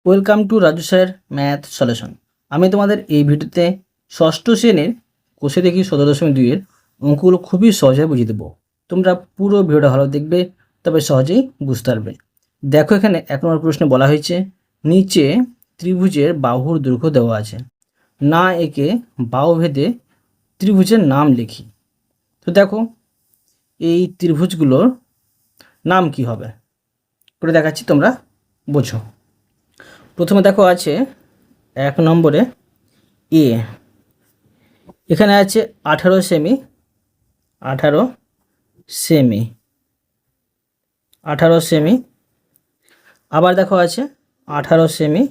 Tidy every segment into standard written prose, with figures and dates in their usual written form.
Welcome to Raju sir math solution. আমি তোমাদের এই ভিডিওতে ষষ্ঠ শ্রেণীর কোষে দেখি 17.2-এর অঙ্কগুলো খুবই সহজে বুঝিয়ে দেবো। তোমরা পুরো ভিডিওটা ভালো দেখবে, তবে সহজেই বুঝতে পারবে। দেখো, এখানে 1 নম্বর প্রশ্নে বলা হয়েছে নিচে ত্রিভুজের বাহুর দৈর্ঘ্য দেওয়া আছে, না একে বাহু ভেদে ত্রিভুজের নাম লিখি। তো দেখো, এই ত্রিভুজগুলোর নাম কি হবে করে দেখাচ্ছি, তোমরা বোঝো। প্রথমে দেখো আছে 1 নম্বরে এ, এখানে আছে 18 সেমি, 18 সেমি, 18 সেমি। আবার দেখো আছে 18 সেমি,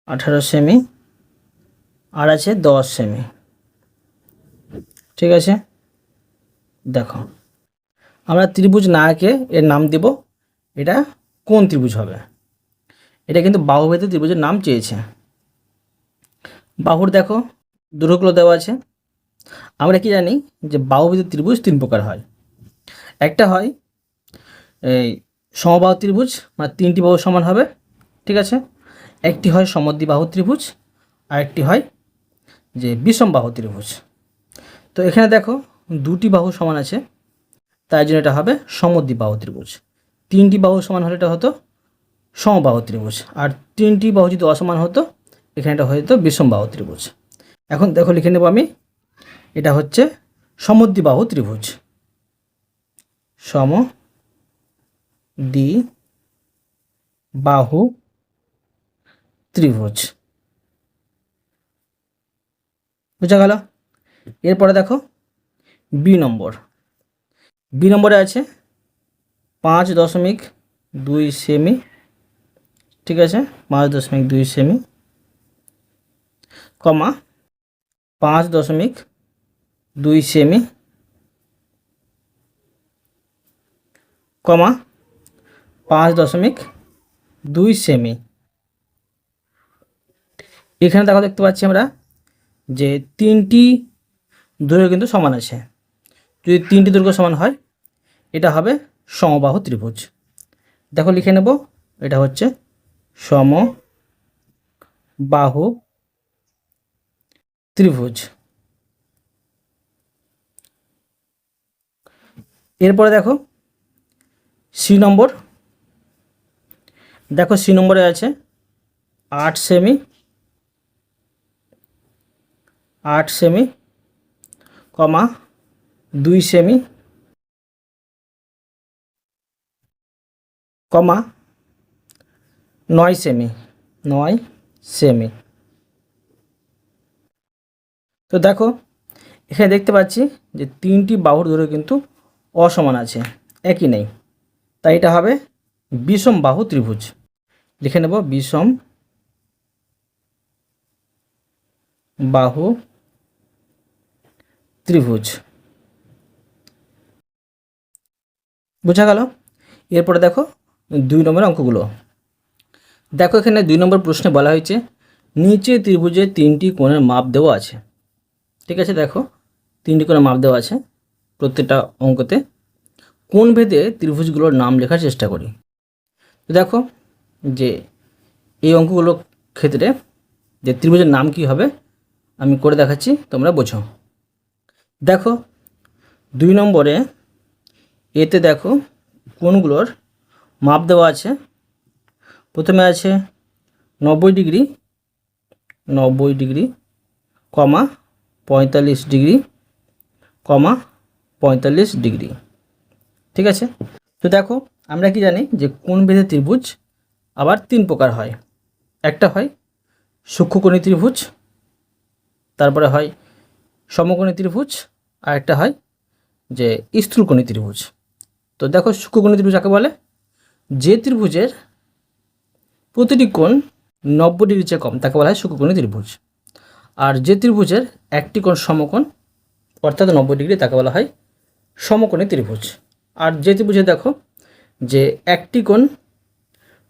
18 সেমি, আর আছে 10 সেমি। ঠিক আছে, দেখো আমরা ত্রিভুজ না এঁকে এর নাম দেব। এটা কোন ত্রিভুজ হবে? এটা কিন্তু বাহুভেদে ত্রিভুজের নাম চেয়েছে। বাহুর দেখো দৈর্ঘ্যগুলো দেওয়া আছে। আমরা কি জানি যে বাহুভেদে ত্রিভুজ 3 প্রকার হয়। একটা হয় এই সমবাহু ত্রিভুজ, মানে 3টি বাহু সমান হবে, ঠিক আছে। একটি হয় সমদ্বিবাহু ত্রিভুজ, আর একটি হয় যে বিষমবাহু ত্রিভুজ। তো এখানে দেখো 2টি বাহু সমান আছে, তাই জন্য এটা হবে সমদ্বিবাহু ত্রিভুজ। 3টি বাহু সমান হলে এটা হতো সমবাহু ত্রিভুজ, আর 3টি বাহু যদি অসমান হতো এখানে এটা হয়ে যেত বিষমবাহু ত্রিভুজ। এখন দেখো লিখে নেব আমি, এটা হচ্ছে সমদ্বিবাহু ত্রিভুজ, সমদ্বিবাহু ত্রিভুজ। বুঝা গেল? এরপরে দেখো বি নম্বর। বি নম্বরে আছে 5.2 সেমি, ঠিক আছে, 5.2 সেমি, কমা 5.2 সেমি, কমা 5.2 সেমি। এখানে দেখো দেখতে পাচ্ছি আমরা যে 3টি দৈর্ঘ্য কিন্তু সমান আছে। যদি 3টি দৈর্ঘ্য সমান হয় এটা হবে সমবাহু ত্রিভুজ। দেখো লিখে নেব, এটা হচ্ছে সমবাহু ত্রিভুজ। এরপরে দেখো সি নম্বর। দেখো সি নম্বরে আছে 8 সেমি, 8 সেমি, কমা 2 সেমি, কমা 9 সেমি, 9 সেমি। তো দেখো এখানে দেখতে পাচ্ছি যে 3টি বাহুর দৈর্ঘ্য কিন্তু অসমান আছে, একই নেই, তাই এটা হবে বিষম বাহু ত্রিভুজ। লিখে নেব বিষম বাহু ত্রিভুজ। বোঝা গেল? এরপরে দেখো 2 নম্বরের অঙ্কগুলো। দেখো এখানে 2 নম্বর প্রশ্নে বলা হয়েছে নিচে ত্রিভুজের 3টি কোণের মাপ দেওয়া আছে, ঠিক আছে। দেখো 3টি কোণের মাপ দেওয়া আছে, প্রত্যেকটা অঙ্কতে কোণ ভেদে ত্রিভুজগুলোর নাম লেখার চেষ্টা করি। তো দেখো যে এই অঙ্কগুলোর ক্ষেত্রে যে ত্রিভুজের নাম কি হবে আমি করে দেখাচ্ছি, তোমরা বোঝো। দেখো 2 নম্বরে এতে দেখো কোণগুলোর মাপ দেওয়া আছে। প্রথমে আছে 90 ডিগ্রি, 90 ডিগ্রি, কমা 45 ডিগ্রি, কমা 45 ডিগ্রি, ঠিক আছে। তো দেখো আমরা কি জানি যে কোণ ভেদে ত্রিভুজ আবার 3 প্রকার হয়। একটা হয় সূক্ষ্মকোণী ত্রিভুজ, তারপরে হয় সমকোণী ত্রিভুজ, আর একটা হয় যে স্থূলকোণী ত্রিভুজ। তো দেখো সূক্ষ্মকোণী ত্রিভুজ কাকে বলে? যে ত্রিভুজের প্রতিটি কোণ 90 ডিগ্রির চেয়ে কম তাকে বলা হয় সূক্ষ্মকোণী ত্রিভুজ। আর যে ত্রিভুজের একটি কোণ সমকোণ অর্থাৎ 90 ডিগ্রি তাকে বলা হয় সমকোণী ত্রিভুজ। আর যে ত্রিভুজে দেখো যে একটি কোণ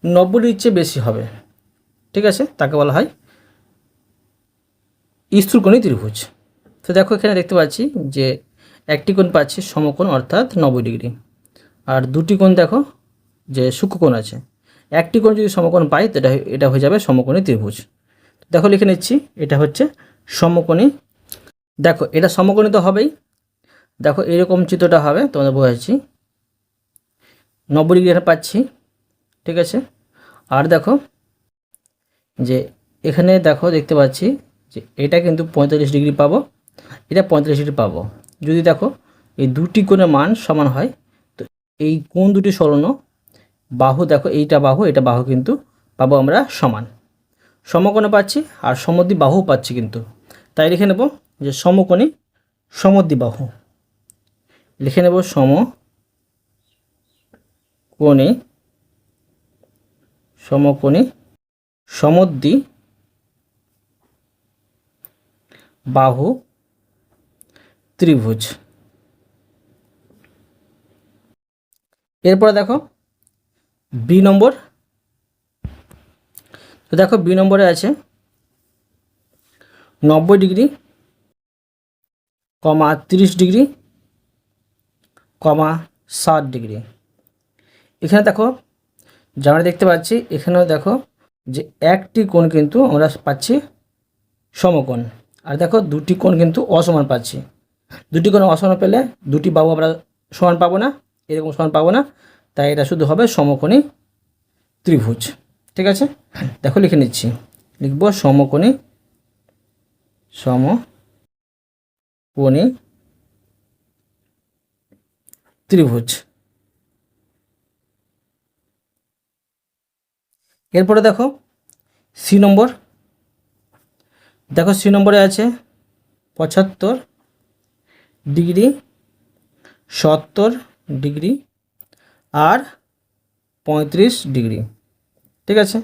90 ডিগ্রির চেয়ে বেশি হবে, ঠিক আছে, তাকে বলা হয় স্থূলকোণী ত্রিভুজ। তো দেখো এখানে দেখতে পাচ্ছি যে একটি কোণ পাচ্ছি সমকোণ অর্থাৎ 90 ডিগ্রি, আর দুটি কোণ দেখো যে সূক্ষ্মকোণ আছে। একটি কোণ যদি সমকোণ পাই তো এটা হয়ে যাবে সমকোণী ত্রিভুজ। দেখো লিখে নিচ্ছি, এটা হচ্ছে সমকোণী। দেখো এটা সমকোণী তো হবেই, দেখো এরকম চিত্রটা হবে, তোমাদের বোঝাচ্ছি। 90 ডিগ্রি এখানে পাচ্ছি, ঠিক আছে। আর দেখো যে এখানে দেখো দেখতে পাচ্ছি যে এটা কিন্তু 45 ডিগ্রি পাবো, এটা 45 ডিগ্রি পাবো। যদি দেখো এই দুটি কোণের মান সমান হয় তো এই কোণ দুটি সরানো বাহু, দেখো এইটা বাহু এটা বাহু কিন্তু পাবো আমরা সমান, সমকোণে পাচ্ছি আর সমদ্বিবাহু পাচ্ছি কিন্তু। তাই লিখে নেব যে সমকোণী সমদ্বিবাহু, লিখে নেব সমকোণী সমদ্বিবাহু ত্রিভুজ। এরপরে দেখো বি নম্বর। তো দেখো বি নম্বরে আছে 90 ডিগ্রি, 30 ডিগ্রি, 60 ডিগ্রি। এখানে দেখো যা আমরা দেখতে পাচ্ছি, এখানেও দেখো যে একটি কোণ কিন্তু আমরা পাচ্ছি সমকোণ, আর দেখো দুটি কোণ কিন্তু অসমান পাচ্ছি। দুটি কোণ অসমান পেলে দুটি বাহু আমরা সমান পাবো না, এরকম সমান পাবো না, তাই এটা শুধু হবে সমকোণী ত্রিভুজ, ঠিক আছে। দেখো লিখে নিচ্ছি, লিখব সমকোণী ত্রিভুজ। এরপরে দেখো সি নম্বর। দেখো সি নম্বরে আছে 75 ডিগ্রি, 70 ডিগ্রি আর 35 ডিগ্রি, ঠিক আছে।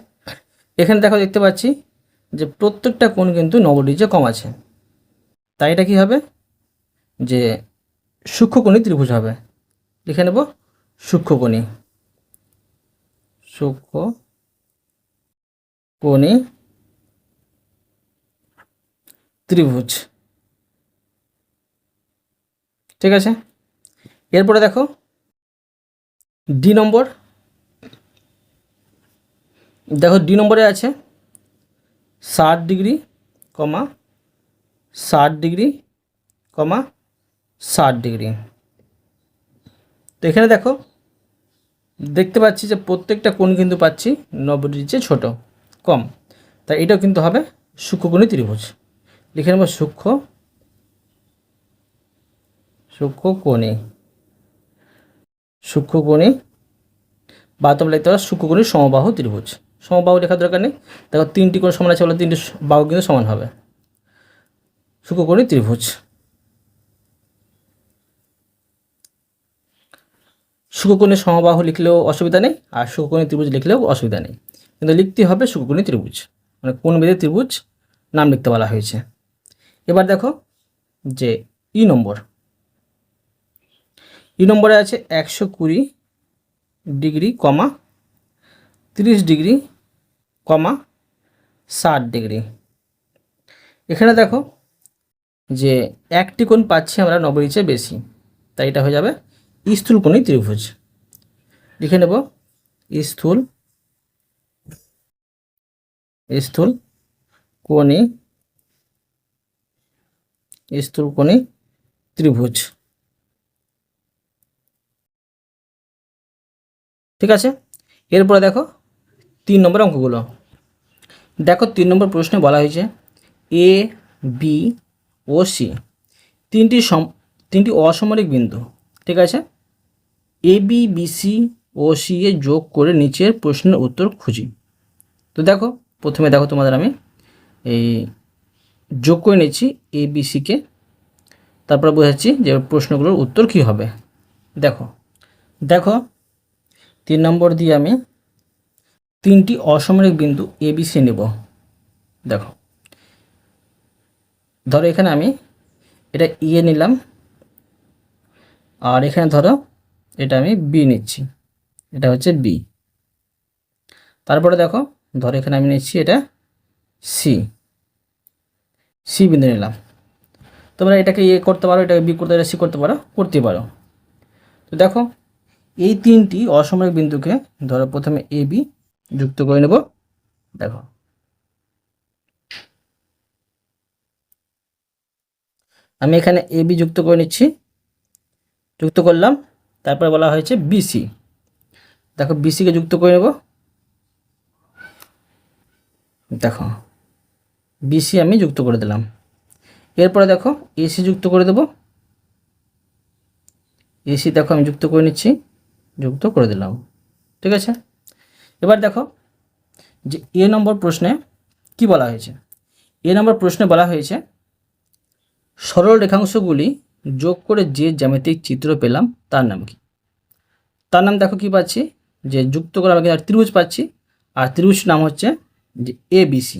এখানে দেখো দেখতে পাচ্ছি যে প্রত্যেকটা কোণ কিন্তু 90 ডিগ্রি কম আছে, তাই এটা কী হবে যে সূক্ষ্মকোণী ত্রিভুজ হবে। লিখে নেব সূক্ষ্মকোণী ত্রিভুজ, ঠিক আছে। এরপরে দেখো ডি নম্বর। দেখো ডি নম্বরে আছে 60 ডিগ্রি, 60 ডিগ্রি, 60 ডিগ্রি। তো এখানে দেখো দেখতে পাচ্ছি যে প্রত্যেকটা কোণ কিন্তু পাচ্ছি 90 ডিগ্রির চেয়ে ছোটো কম, তাই এটাও কিন্তু হবে সূক্ষ্মকোণী ত্রিভুজ। লিখে নেব সূক্ষ্মকোণী বা তোমরা লিখতে পারো সূক্ষ্মকোণী সমবাহু ত্রিভুজ। সমবাহু লেখার দরকার নেই, দেখো তিনটি কোণ সমান আছে বলে তিনটি বাহু কিন্তু সমান হবে, সূক্ষ্মকোণী ত্রিভুজ। সূক্ষ্মকোণী সমবাহু লিখলেও অসুবিধা নেই, আর সূক্ষ্মকোণী ত্রিভুজ লিখলেও অসুবিধা নেই, কিন্তু লিখতে হবে সূক্ষ্মকোণী ত্রিভুজ, মানে কোণ বেঁধে ত্রিভুজ নাম লিখতে বলা হয়েছে। এবার দেখো যে ই নম্বরে আছে 120 ডিগ্রি, 30 ডিগ্রি, 60 ডিগ্রি। এখানে দেখো যে একটি কোণ পাচ্ছি আমরা 90 ডিগ্রির চেয়ে বেশি, তাই এটা হয়ে যাবে স্থূলকোণী ত্রিভুজ। লিখে নেব স্থূলকোণী ত্রিভুজ, ঠিক আছে। এরপরে দেখো 3 নম্বর অঙ্কগুলো। দেখো 3 নম্বর প্রশ্নে বলা হয়েছে এ বি ও সি তিনটি অসামরিক বিন্দু, ঠিক আছে। A B B C O C এ যোগ করে নিচের প্রশ্নের উত্তর খুঁজি। তো দেখো প্রথমে দেখো তোমাদের আমি এই যোগ করে নিচ্ছি এ বি সিকে, তারপরে বোঝাচ্ছি যে প্রশ্নগুলোর উত্তর কী হবে। দেখো 3 নম্বর দিয়ে আমি তিনটি অসামরিক বিন্দু এ বি সি নেব। দেখো ধরো এখানে আমি এটা এ নিলাম, আর এখানে ধরো এটা আমি বি নিচ্ছি, এটা হচ্ছে বি। তারপরে দেখো ধরো এখানে আমি নিচ্ছি এটা সি বিন্দু নিলাম। তোমরা এটাকে এ করতে পারো, এটাকে বি করতে পারো, সি করতে পারো। তো দেখো এই তিনটি অসামরিক বিন্দুকে ধরো প্রথমে এ বি, যুক্ত করে নেব। দেখো আমি এখানে এ বি যুক্ত করে নিচ্ছি, যুক্ত করলাম। তারপরে বলা হয়েছে বিসি, দেখো বিসিকে যুক্ত করে নেব। দেখো বিসি আমি যুক্ত করে দিলাম। এরপরে দেখো এসি যুক্ত করে দেব। এসি দেখো আমি যুক্ত করে নিচ্ছি, যুক্ত করে দিলাম। ঠিক আছে, এবার দেখো যে এ নম্বর প্রশ্নে কি বলা হয়েছে। এ নম্বর প্রশ্নে বলা হয়েছে সরল রেখাংশগুলি যোগ করে যে জ্যামিতিক চিত্র পেলাম তার নাম কি। তার নাম দেখো কি পাচ্ছি, যে যুক্ত করে আমি ত্রিভুজ পাচ্ছি, আর ত্রিভুজ নাম হচ্ছে যে এ বিসি।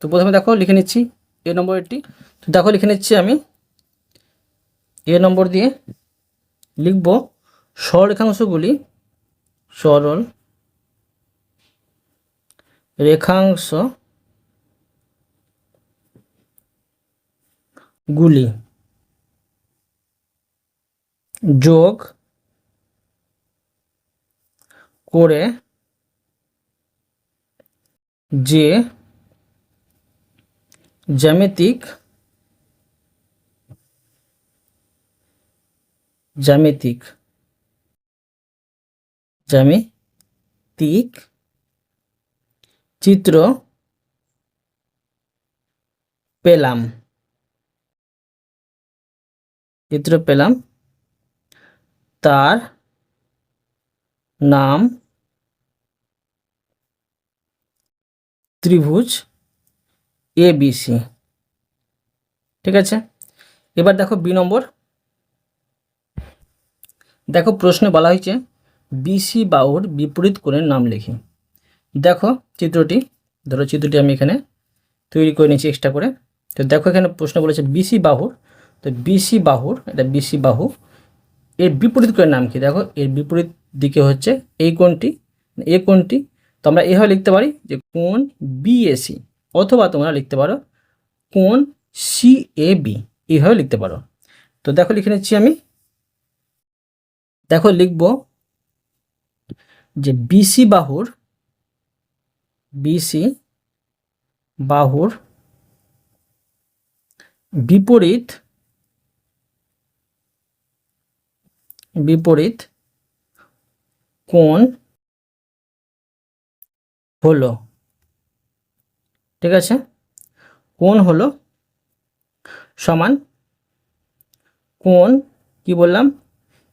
তো প্রথমে দেখো লিখে নিচ্ছি এ নম্বরটি। তো দেখো লিখে নিচ্ছি আমি এ নম্বর দিয়ে লিখব সরল রেখাংশগুলি, সরল রেখাংশগুলি যোগ করে যে জ্যামিতিক চিত্র পেলাম তার নাম ত্রিভুজ এবিসি। ঠিক আছে, এবার দেখো বি নম্বর। দেখো প্রশ্নে বলা হয়েছে বিসি বাহুর বিপরীত কোণের নাম লিখি। দেখো চিত্রটি, ধরো চিত্রটি আমি এখানে তৈরি করে নিয়েছি এক্সট্রা করে। তো দেখো এখানে প্রশ্ন বলেছে বিসি বাহুর, তো বিসি বাহুর, এটা বিসি বাহু, এর বিপরীত কোণের নাম কি। দেখো এর বিপরীত দিকে হচ্ছে এই কোণটি, এই কোণটি। তো আমরা এভাবে লিখতে পারি যে কোণ বিএসি, অথবা তোমরা লিখতে পারো কোণ সিএবি, এইভাবে লিখতে পারো। তো দেখো লিখে নিচ্ছি আমি। দেখো লিখব যে বিসি বাহুর বিপরীত কোণ হলো, ঠিক আছে, কোণ হলো সমান কোণ কি বললাম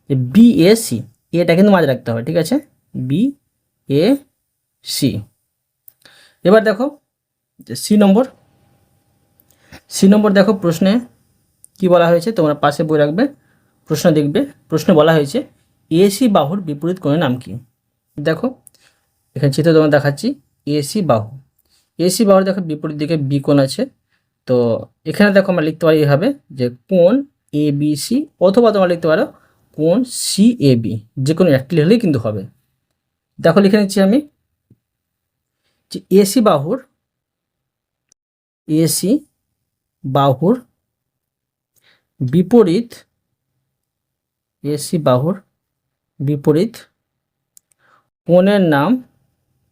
যে বিএসি, এটা কিন্তু মাঝে রাখতে হবে। ঠিক আছে, বিএসি। এবার দেখো যে সি নম্বর দেখো প্রশ্নে কি বলা হয়েছে, তোমরা পাশে বই রাখবে, প্রশ্ন দেখবে। প্রশ্নে বলা হয়েছে এসি বাহুর বিপরীত কোণের নাম কি। দেখো এখানে চিত্র তোমার দেখাচ্ছি এসি বাহুর দেখো বিপরীত দিকে বি কোণ আছে। তো এখানে দেখো আমরা লিখতে পারি এভাবে যে কোণ এ বি সি, অথবা তোমরা লিখতে পারো কোণ সি এ বি, যে কোনো একটি লিখলেই কিন্তু হবে। দেখো লিখে নিচ্ছি আমি যে এসি বাহুর বিপরীত কোণের নাম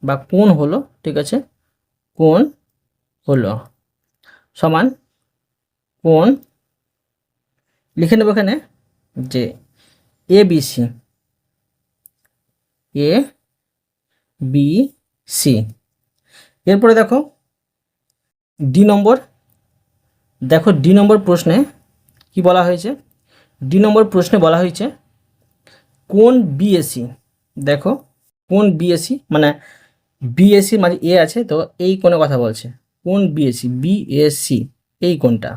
বা কোণ হলো, ঠিক আছে, কোণ হলো সমান কোণ লিখে নেব এখানে যে এ বি সি। এরপরে দেখো ডি নম্বর। দেখো ডি নম্বর প্রশ্নে কি বলা হয়েছে, ডি নম্বর প্রশ্নে বলা হয়েছে কোণ বিএসি। দেখো কোণ বিএসি মানে বিএসির মাঝে এ আছে, তো এই কোণের কথা বলছে, কোণ বিএসি এই কোণটা,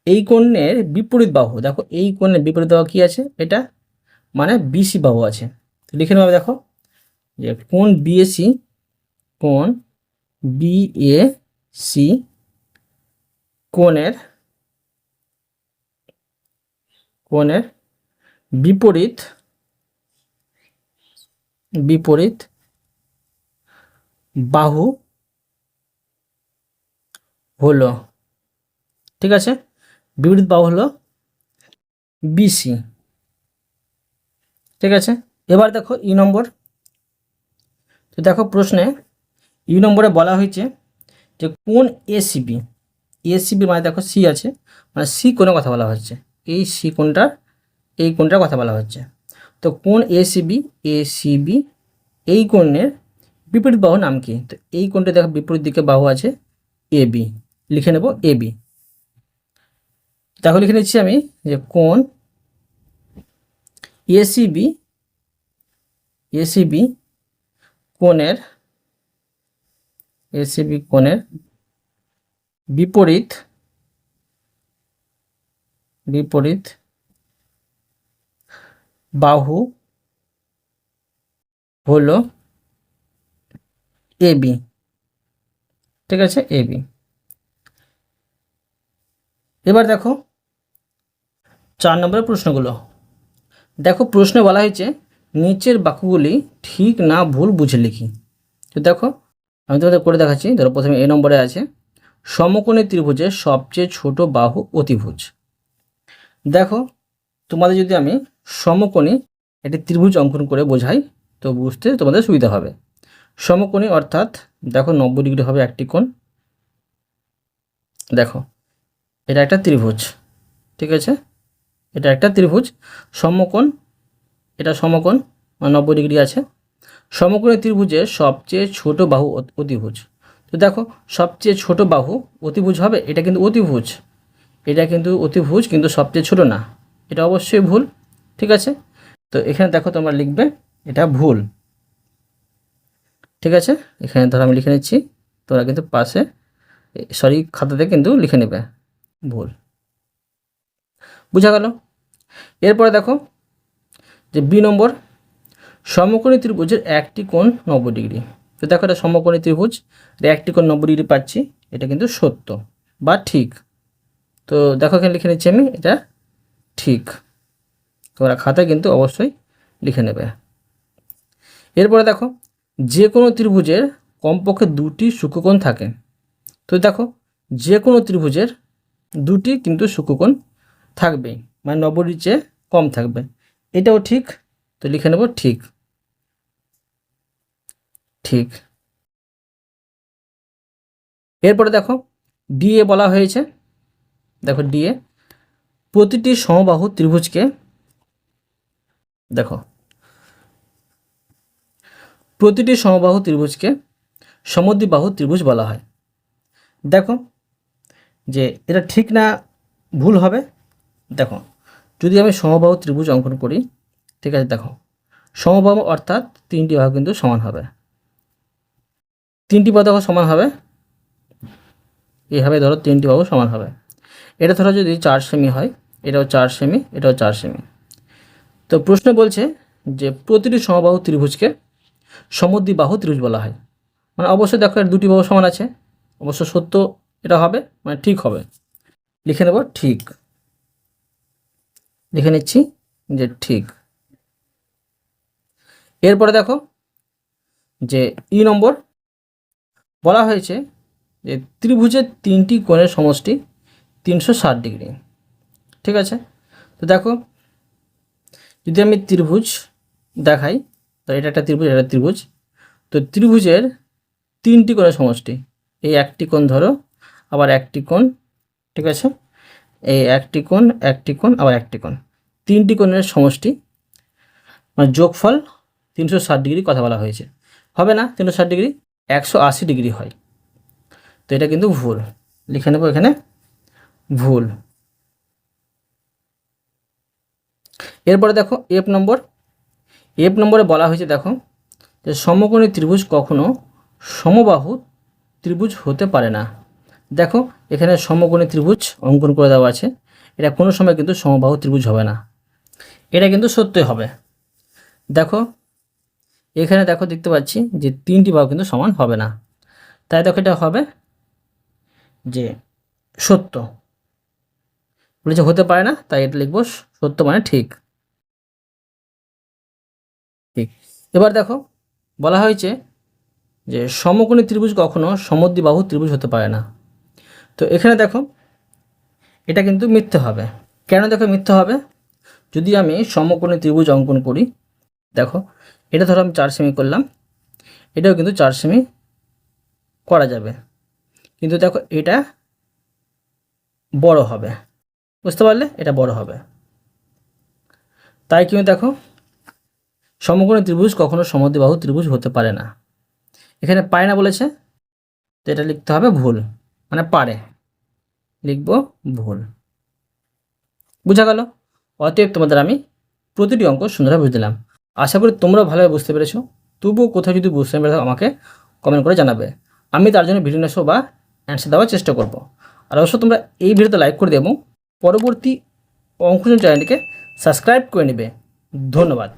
এই কোণের বিপরীত বাহু। দেখো এই কোণের বিপরীত বাহু কি আছে, এটা মানে বিসি বাহু আছে। তো লিখে নেবে দেখো যে কোণ বিএসি কোণের বিপরীত বাহু হলো, ঠিক আছে, বিপরীত বাহু হলো বিসি। ঠিক আছে, এবার দেখো ই নম্বর। তো দেখো প্রশ্নে ইউ নম্বরে বলা হয়েছে যে কোন এসিবি, এসিবি মানে দেখো সি আছে, মানে সি কোণের কথা বলা হচ্ছে, এই সি কোণটার এই কোণটার কথা বলা হচ্ছে। তো কোন এসিবি, এসিবি এই কোণের বিপরীত বাহুর নাম কি? তো এই কোণটা দেখো বিপরীত দিকে বাহু আছে এ বি, লিখে নেব এ বি। তাহলে লিখে নিচ্ছি আমি যে কোণ এসিবি, এসিবি কোণের, এসিবি কোণের বিপরীত, বিপরীত বাহু হলো এ বি। ঠিক আছে, এ বি। এবার দেখো 4 নম্বরের প্রশ্নগুলো। দেখো প্রশ্নে বলা হয়েছে নিচের বাক্যগুলি ঠিক না ভুল বুঝে লিখি। তো দেখো আমি তোমাদের করে দেখাচ্ছি। ধরো প্রথমে এ নম্বরে আছে সমকোণী ত্রিভুজের সবচেয়ে ছোট বাহু অতিভুজ। দেখো তোমাদের যদি আমি সমকোণী একটি ত্রিভুজ অঙ্কন করে বোঝাই তো বুঝতে তোমাদের সুবিধা হবে। সমকোণী অর্থাৎ দেখো 90 ডিগ্রি হবে একটি কোণ। দেখো এটা একটা ত্রিভুজ, ঠিক আছে, এটা একটা ত্রিভুজ সমকোণ, এটা সমকোণ 90 ডিগ্রি আছে। সমকোণী ত্রিভুজের সবচেয়ে ছোট বাহু অতিভুজ। তো দেখো সবচেয়ে ছোট বাহু অতিভুজ হবে, এটা কিন্তু অতিভুজ, এটা কিন্তু অতিভুজ কিন্তু সবচেয়ে ছোট না, এটা অবশ্যই ভুল। ঠিক আছে, তো এখানে দেখো তোমরা লিখবে এটা ভুল। ঠিক আছে, এখানে ধরো আমি লিখে নিচ্ছি, তোমরা কিন্তু পাশে সরি খাতাতে কিন্তু লিখে নেবে ভুল। বুঝা গেল? এরপরে দেখো যে বি নম্বর সমকোণী ত্রিভুজের একটি কোণ 90 ডিগ্রি। তো দেখো এটা সমকোণী ত্রিভুজ, একটি কোণ 90 ডিগ্রি পাচ্ছি, এটা কিন্তু সত্য বা ঠিক। তো দেখো এখানে লিখে নিচ্ছি আমি এটা ঠিক, তোমরা খাতায় কিন্তু অবশ্যই লিখে নেবে। এরপরে দেখো যে কোনো ত্রিভুজের কমপক্ষে 2টি সূক্ষ্মকোণ থাকে। তো দেখো যে কোনো ত্রিভুজের 2টি কিন্তু সূক্ষ্মকোণ থাকবেই, মানে 90 চেয়ে কম থাকবে, এটাও ঠিক। তো লিখে নেব ঠিক, ঠিক। এরপরে দেখো ডিএ বলা হয়েছে, দেখো ডিএ প্রতিটি সমবাহু ত্রিভুজকে, দেখো প্রতিটি সমবাহু ত্রিভুজকে সমদ্বিবাহু ত্রিভুজ বলা হয়। দেখো যে এটা ঠিক না ভুল হবে। দেখো যদি আমি সমবাহু ত্রিভুজ অঙ্কন করি, ঠিক আছে, দেখো সমবাহু অর্থাৎ 3টি বাহু কিন্তু সমান হবে, 3টি বাহু দেখো সমান হবে, এইভাবে ধরো 3টি বাহু সমান হবে। এটা ধরো যদি 4 সেমি হয়, এটাও 4 সেমি, এটাও 4 সেমি। তো প্রশ্ন বলছে যে প্রতিটি সমবাহু ত্রিভুজকে সমদ্বিবাহু ত্রিভুজ বলা হয়। মানে অবশ্যই দেখো এর 2টি বাহু সমান আছে, অবশ্য সত্য এটা হবে, মানে ঠিক হবে। লিখে নেব ঠিক, লিখে নিচ্ছি যে ঠিক। এরপরে দেখো যে ই নম্বর বলা হয়েছে যে ত্রিভুজের 3টি কোণের সমষ্টি 360 ডিগ্রি। ঠিক আছে, তো দেখো যদি আমি ত্রিভুজ দেখাই, তো এটা একটা ত্রিভুজ, এটা ত্রিভুজ। তো ত্রিভুজের 3টি কোণের সমষ্টি, এই একটি কোণ ধরো, আবার একটি কোণ, ঠিক আছে, এই একটি কোণ, একটি কোণ, আবার একটি কোণ, 3টি কোণের সমষ্টি মানে যোগফল 360 ডিগ্রি কথা বলা হয়েছে। হবে না 360 ডিগ্রি, 180 ডিগ্রি হয়। তো এটা কিন্তু ভুল, লিখে নেব এখানে ভুল। এরপরে দেখো এফ নম্বর, এফ নম্বরে বলা হয়েছে দেখো যে সমকোণী ত্রিভুজ কখনো সমবাহু ত্রিভুজ হতে পারে না। দেখো এখানে সমকোণী ত্রিভুজ অঙ্কন করে দেওয়া আছে, এটা কোনো সময় কিন্তু সমবাহু ত্রিভুজ হবে না, এটা কিন্তু সত্যই হবে। দেখো এখানে দেখো দেখতে পাচ্ছি যে 3টি বাহু কিন্তু সমান হবে না, তাই দেখো এটা হবে যে সত্য, বলেছে হতে পারে না, তাই এটা লিখবো সত্য মানে ঠিক, ঠিক। এবার দেখো বলা হয়েছে যে সমকোণী ত্রিভুজ কখনো সমদ্বিবাহু ত্রিভুজ হতে পারে না। তো এখানে দেখো এটা কিন্তু মিথ্যে হবে। কেন দেখো মিথ্যে হবে? যদি আমি সমকোণী ত্রিভুজ অঙ্কন করি, দেখো এটা ধরো আমি 4 সেমি করলাম, এটাও কিন্তু 4 সেমি করা যাবে, কিন্তু দেখো এটা বড় হবে, বুঝতে পারলে, এটা বড় হবে। তাই কিন্তু দেখো সমকোণী ত্রিভুজ কখনো সমদ্বিবাহু ত্রিভুজ হতে পারে না। এখানে পারে না বলেছে, তো এটা লিখতে হবে ভুল, মানে পারে, লিখব ভুল। বোঝা গেল? অতএব তোমাদের আমি প্রতিটি অঙ্ক সুন্দরভাবে বুঝে দিলাম। আশা করি তোমরা ভালোভাবে বুঝতে পেরেছো। তবুও কোথাও যদি বুঝতে না পেরে থাকো আমাকে কমেন্ট করে জানাবে, আমি তার জন্য ভিডিও নেশো বা অ্যান্সার দেওয়ার চেষ্টা করব। আর অবশ্য তোমরা এই ভিডিওতে লাইক করে দেবে এবং পরবর্তী অঙ্কন চ্যানেলটিকে সাবস্ক্রাইব করে নেবে। ধন্যবাদ।